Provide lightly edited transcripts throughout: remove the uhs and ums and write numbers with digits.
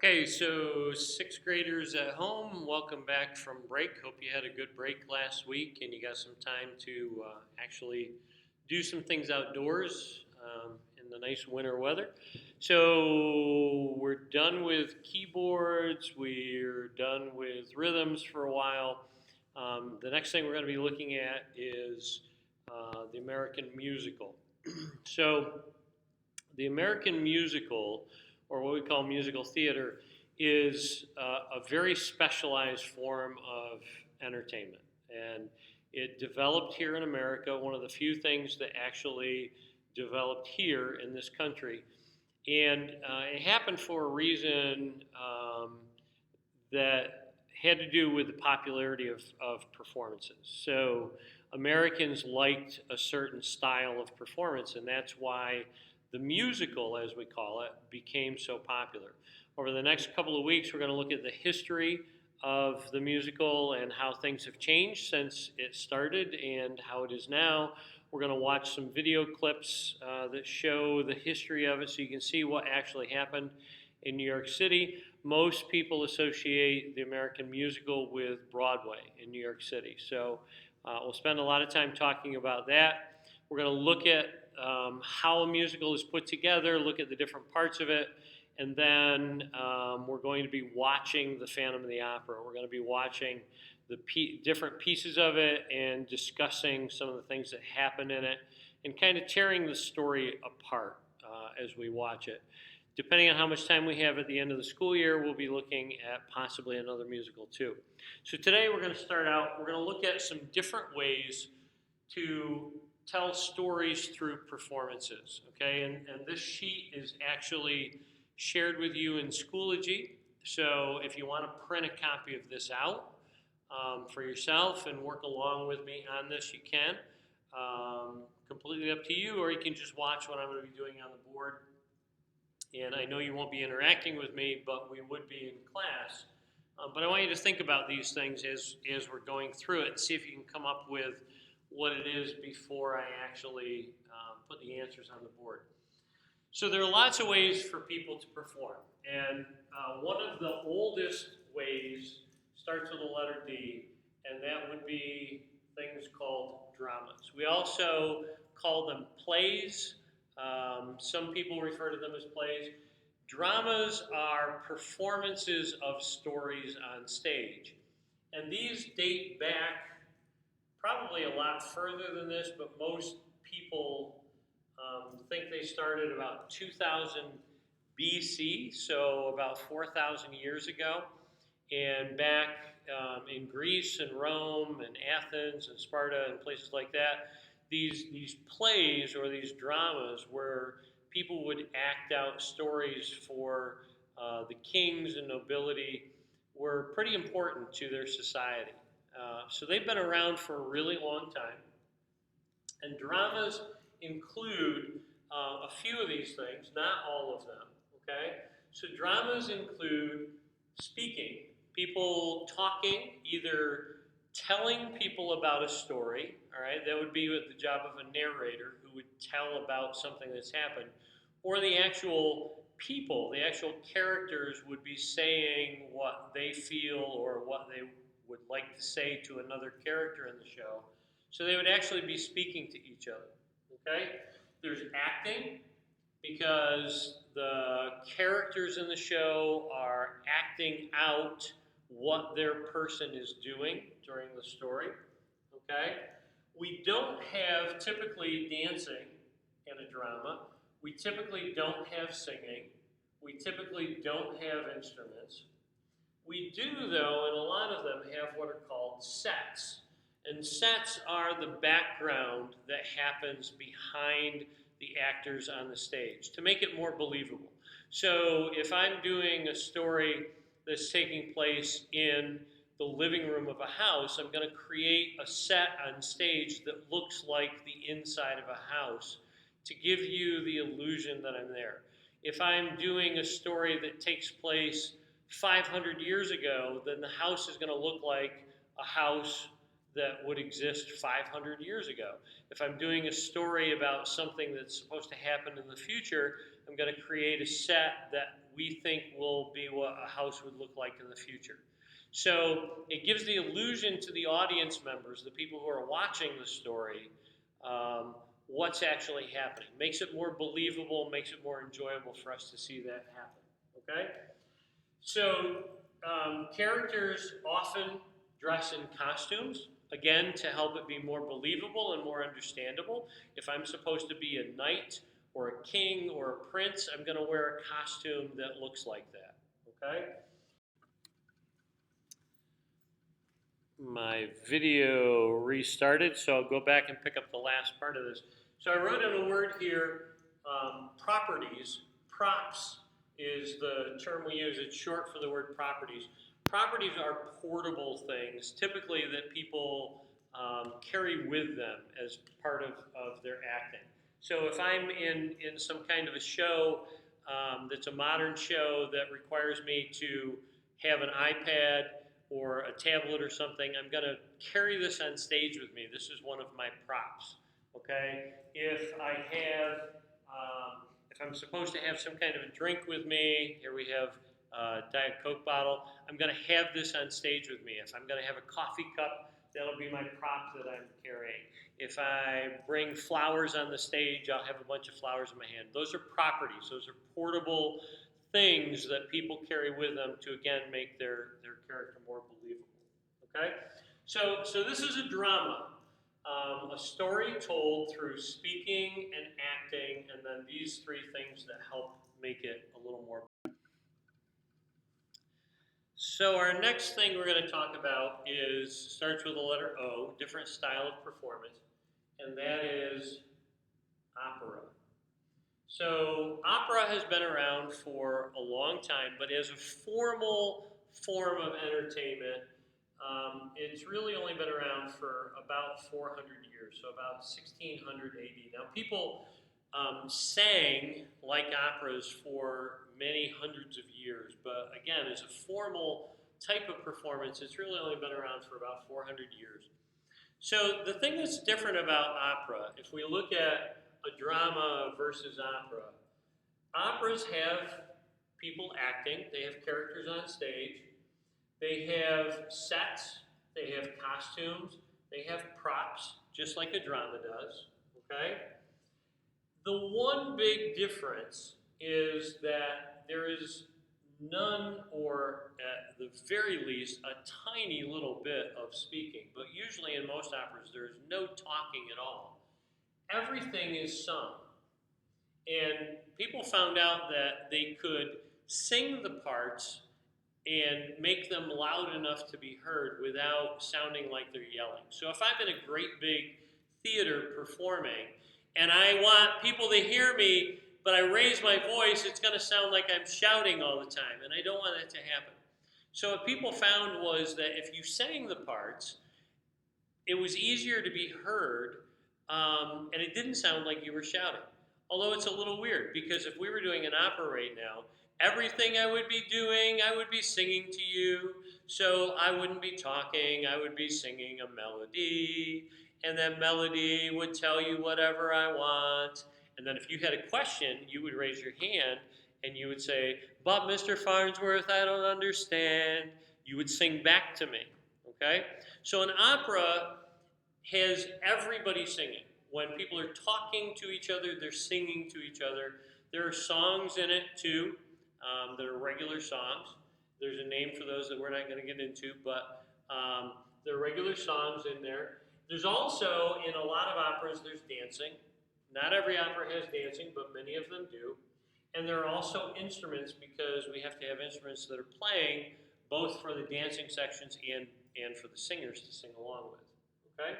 Okay, so sixth graders at home, welcome back from break. Hope you had a good break last week and you got some time to actually do some things outdoors in the nice winter weather. So we're done with keyboards, we're done with rhythms for a while. The next thing we're going to be looking at is the American musical. So the American musical, or what we call musical theater, is a very specialized form of entertainment. And it developed here in America, one of the few things that actually developed here in this country. And it happened for a reason that had to do with the popularity of performances. So Americans liked a certain style of performance, and that's why the musical, as we call it, became so popular. Over the next couple of weeks, we're going to look at the history of the musical and how things have changed since it started and how it is now. We're going to watch some video clips that show the history of it so you can see what actually happened in New York City. Most people associate the American musical with Broadway in New York City. So we'll spend a lot of time talking about that. We're going to look at how a musical is put together, look at the different parts of it, and then we're going to be watching the Phantom of the Opera. We're going to be watching the different pieces of it and discussing some of the things that happen in it and kind of tearing the story apart as we watch it. Depending on how much time we have at the end of the school year, we'll be looking at possibly another musical too. So today we're going to start out, we're going to look at some different ways to tell stories through performances, okay? And this sheet is actually shared with you in Schoology. So if you want to print a copy of this out for yourself and work along with me on this, you can. Completely up to you, or you can just watch what I'm going to be doing on the board. And I know you won't be interacting with me, but we would be in class. But I want you to think about these things as we're going through it and see if you can come up with what it is before I actually put the answers on the board. So there are lots of ways for people to perform. And one of the oldest ways starts with the letter D, and that would be things called dramas. We also call them plays. Some people refer to them as plays. Dramas are performances of stories on stage. And these date back probably a lot further than this, but most people think they started about 2000 BC, so about 4,000 years ago. And back in Greece and Rome and Athens and Sparta and places like that, these plays or these dramas where people would act out stories for the kings and nobility were pretty important to their society. So they've been around for a really long time. And dramas include a few of these things, not all of them, okay? So dramas include speaking, people talking, either telling people about a story, all right? That would be the job of a narrator who would tell about something that's happened, or the actual people, the actual characters would be saying what they feel or what they would like to say to another character in the show. So they would actually be speaking to each other, okay? There's acting, because the characters in the show are acting out what their person is doing during the story, okay? We don't have typically dancing in a drama. We typically don't have singing. We typically don't have instruments. We do, though, and a lot of them have what are called sets. And sets are the background that happens behind the actors on the stage to make it more believable. So if I'm doing a story that's taking place in the living room of a house, I'm going to create a set on stage that looks like the inside of a house to give you the illusion that I'm there. If I'm doing a story that takes place 500 years ago, then the house is going to look like a house that would exist 500 years ago. If I'm doing a story about something that's supposed to happen in the future, I'm going to create a set that we think will be what a house would look like in the future. So it gives the illusion to the audience members, the people who are watching the story, what's actually happening. Makes it more believable, makes it more enjoyable for us to see that happen. Okay? So characters often dress in costumes, again, to help it be more believable and more understandable. If I'm supposed to be a knight or a king or a prince, I'm going to wear a costume that looks like that. Okay? My video restarted, so I'll go back and pick up the last part of this. So I wrote in a word here, properties. Props is the term we use. It's short for the word properties. Properties are portable things, typically that people carry with them as part of their acting. So if I'm in some kind of a show that's a modern show that requires me to have an iPad or a tablet or something, I'm going to carry this on stage with me. This is one of my props. Okay? If I'm supposed to have some kind of a drink with me, here we have a Diet Coke bottle, I'm going to have this on stage with me. If I'm going to have a coffee cup, that'll be my prop that I'm carrying. If I bring flowers on the stage, I'll have a bunch of flowers in my hand. Those are properties. Those are portable things that people carry with them to, again, make their character more believable. Okay? So this is a drama. A story told through speaking and acting, and then these three things that help make it a little more. So our next thing we're going to talk about starts with the letter O, different style of performance, and that is opera. So opera has been around for a long time, but as a formal form of entertainment, it's really only been around for about 400 years, so about 1600 AD. Now, people sang like operas for many hundreds of years, but again, as a formal type of performance, it's really only been around for about 400 years. So the thing that's different about opera, if we look at a drama versus opera, operas have people acting, they have characters on stage, they have sets, they have costumes, they have props, just like a drama does, okay? The one big difference is that there is none, or at the very least, a tiny little bit of speaking. But usually in most operas, there is no talking at all. Everything is sung. And people found out that they could sing the parts and make them loud enough to be heard without sounding like they're yelling. So if I'm in a great big theater performing and I want people to hear me, but I raise my voice, it's going to sound like I'm shouting all the time, and I don't want that to happen. So what people found was that if you sang the parts, it was easier to be heard, and it didn't sound like you were shouting. Although it's a little weird, because if we were doing an opera right now, everything I would be doing, I would be singing to you. So I wouldn't be talking, I would be singing a melody, and that melody would tell you whatever I want. And then if you had a question, you would raise your hand, and you would say, "But Mr. Farnsworth, I don't understand." You would sing back to me, okay? So an opera has everybody singing. When people are talking to each other, they're singing to each other. There are songs in it too, that are regular songs. There's a name for those that we're not going to get into, but there are regular songs in there. There's also, in a lot of operas, there's dancing. Not every opera has dancing, but many of them do. And there are also instruments, because we have to have instruments that are playing both for the dancing sections and for the singers to sing along with. Okay?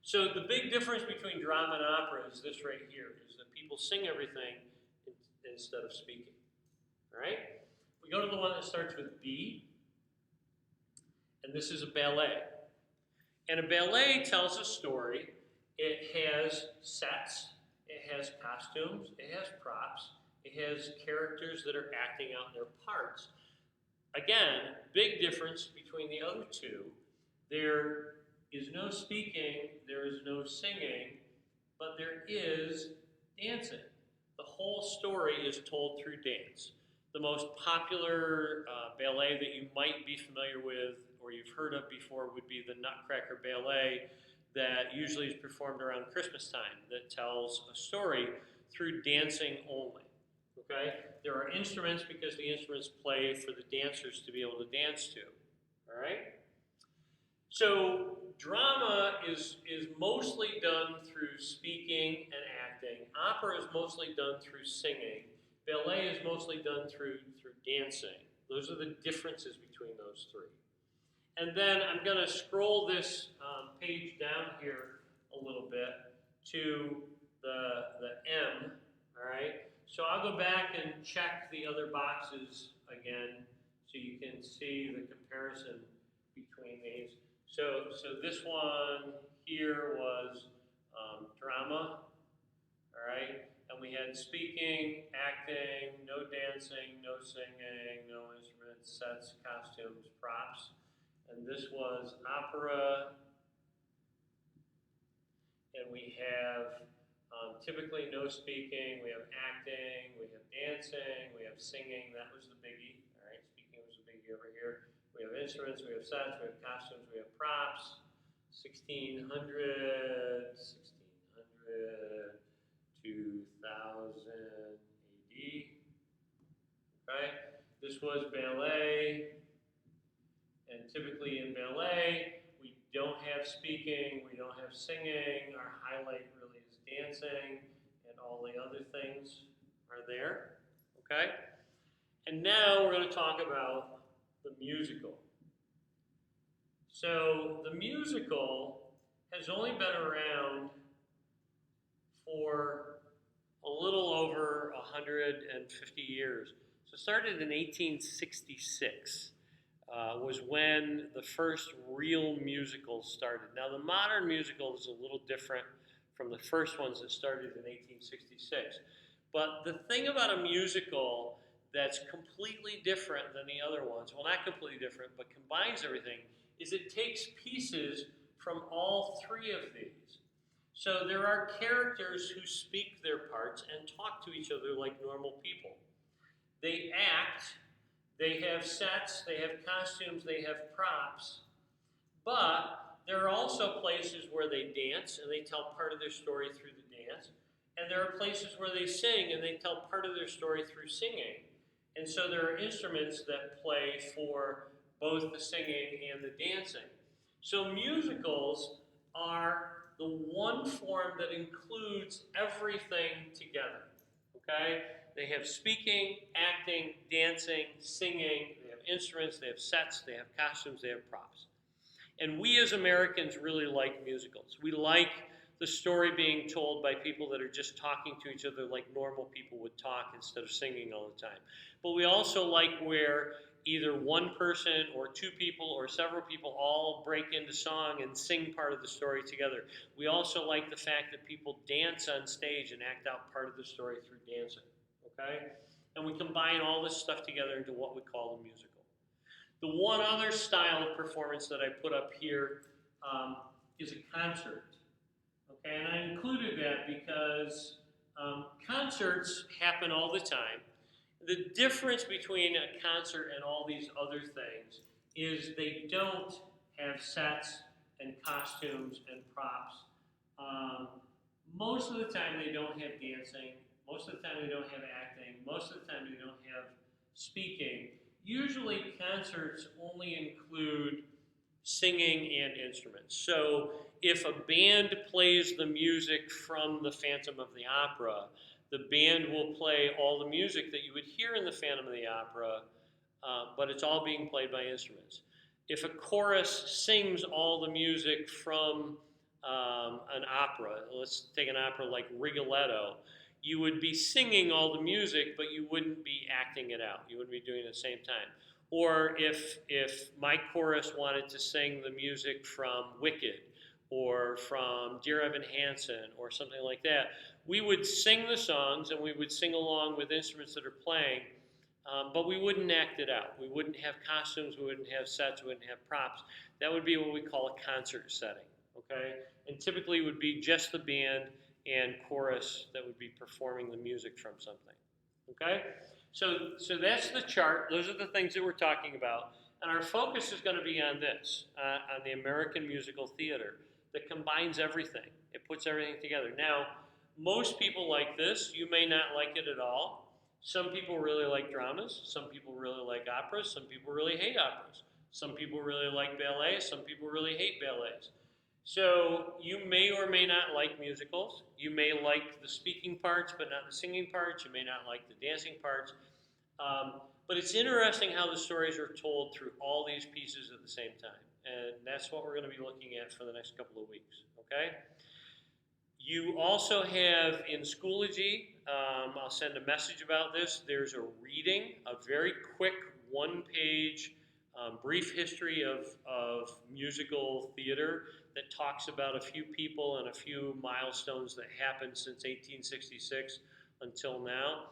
So the big difference between drama and opera is this right here, is that people sing everything instead of speaking. All right? We go to the one that starts with B, and this is a ballet. And a ballet tells a story. It has sets, it has costumes, it has props, it has characters that are acting out their parts. Again, big difference between the other two. There is no speaking, there is no singing, but there is dancing. The whole story is told through dance. The most popular ballet that you might be familiar with or you've heard of before would be the Nutcracker Ballet that usually is performed around Christmas time that tells a story through dancing only. Okay? There are instruments because the instruments play for the dancers to be able to dance to. All right? So drama is mostly done through speaking and acting. Opera is mostly done through singing. Ballet is mostly done through dancing. Those are the differences between those three. And then I'm going to scroll this page down here a little bit to the M. All right. So I'll go back and check the other boxes again so you can see the comparison between these. So this one here was drama, all right? And we had speaking, acting, no dancing, no singing, no instruments, sets, costumes, props. And this was opera, and we have typically no speaking, we have acting, we have dancing, we have singing, that was the biggie, all right? Speaking was the biggie over here. We have instruments, we have sets, we have costumes, we have props. 1600, 2000 AD. Okay? This was ballet, and typically in ballet, we don't have speaking, we don't have singing. Our highlight really is dancing, and all the other things are there. Okay? And now we're going to talk about the musical. So the musical has only been around for a little over 150 years. So it started in 1866 was when the first real musical started. Now the modern musical is a little different from the first ones that started in 1866. But the thing about a musical that's completely different than the other ones, well, not completely different, but combines everything, is it takes pieces from all three of these. So there are characters who speak their parts and talk to each other like normal people. They act, they have sets, they have costumes, they have props, but there are also places where they dance and they tell part of their story through the dance. And there are places where they sing and they tell part of their story through singing. And so there are instruments that play for both the singing and the dancing. So musicals are the one form that includes everything together. Okay? They have speaking, acting, dancing, singing, they have instruments, they have sets, they have costumes, they have props. And we as Americans really like musicals. We like the story being told by people that are just talking to each other like normal people would talk instead of singing all the time. But we also like where either one person or two people or several people all break into song and sing part of the story together. We also like the fact that people dance on stage and act out part of the story through dancing. Okay? And we combine all this stuff together into what we call a musical. The one other style of performance that I put up here is a concert. Okay, and I included that because concerts happen all the time. The difference between a concert and all these other things is they don't have sets and costumes and props. Most of the time they don't have dancing. Most of the time they don't have acting. Most of the time they don't have speaking. Usually concerts only include singing and instruments. So if a band plays the music from the Phantom of the Opera, the band will play all the music that you would hear in the Phantom of the Opera, but it's all being played by instruments. If a chorus sings all the music from an opera, let's take an opera like Rigoletto, you would be singing all the music, but you wouldn't be acting it out. You wouldn't be doing it at the same time. Or if my chorus wanted to sing the music from Wicked or from Dear Evan Hansen or something like that, we would sing the songs and we would sing along with instruments that are playing, but we wouldn't act it out. We wouldn't have costumes, we wouldn't have sets, we wouldn't have props. That would be what we call a concert setting, okay? And typically it would be just the band and chorus that would be performing the music from something, okay? So that's the chart. Those are the things that we're talking about. And our focus is going to be on this, on the American musical theater that combines everything. It puts everything together. Now, most people like this. You may not like it at all. Some people really like dramas. Some people really like operas. Some people really hate operas. Some people really like ballet. Some people really hate ballets. So you may or may not like musicals. You may like the speaking parts, but not the singing parts. You may not like the dancing parts. But it's interesting how the stories are told through all these pieces at the same time. And that's what we're going to be looking at for the next couple of weeks. Okay? You also have in Schoology, I'll send a message about this. There's a reading, a very quick one-page brief history of musical theater that talks about a few people and a few milestones that happened since 1866 until now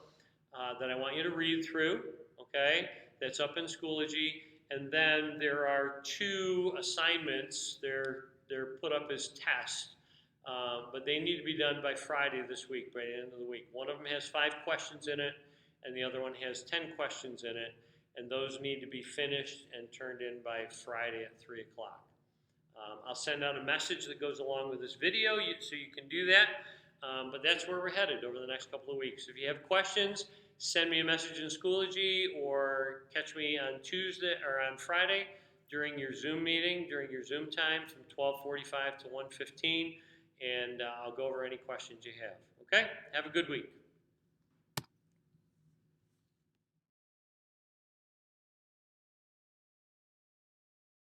that I want you to read through, okay? That's up in Schoology. And then there are 2 assignments. They're put up as tests, but they need to be done by Friday this week, by the end of the week. One of them has 5 questions in it, and the other one has 10 questions in it, and those need to be finished and turned in by Friday at 3 o'clock. I'll send out a message that goes along with this video so you can do that, but that's where we're headed over the next couple of weeks. If you have questions, send me a message in Schoology or catch me on Tuesday or on Friday during your Zoom meeting, during your Zoom time from 12:45 to 1:15, and I'll go over any questions you have. Okay? Have a good week.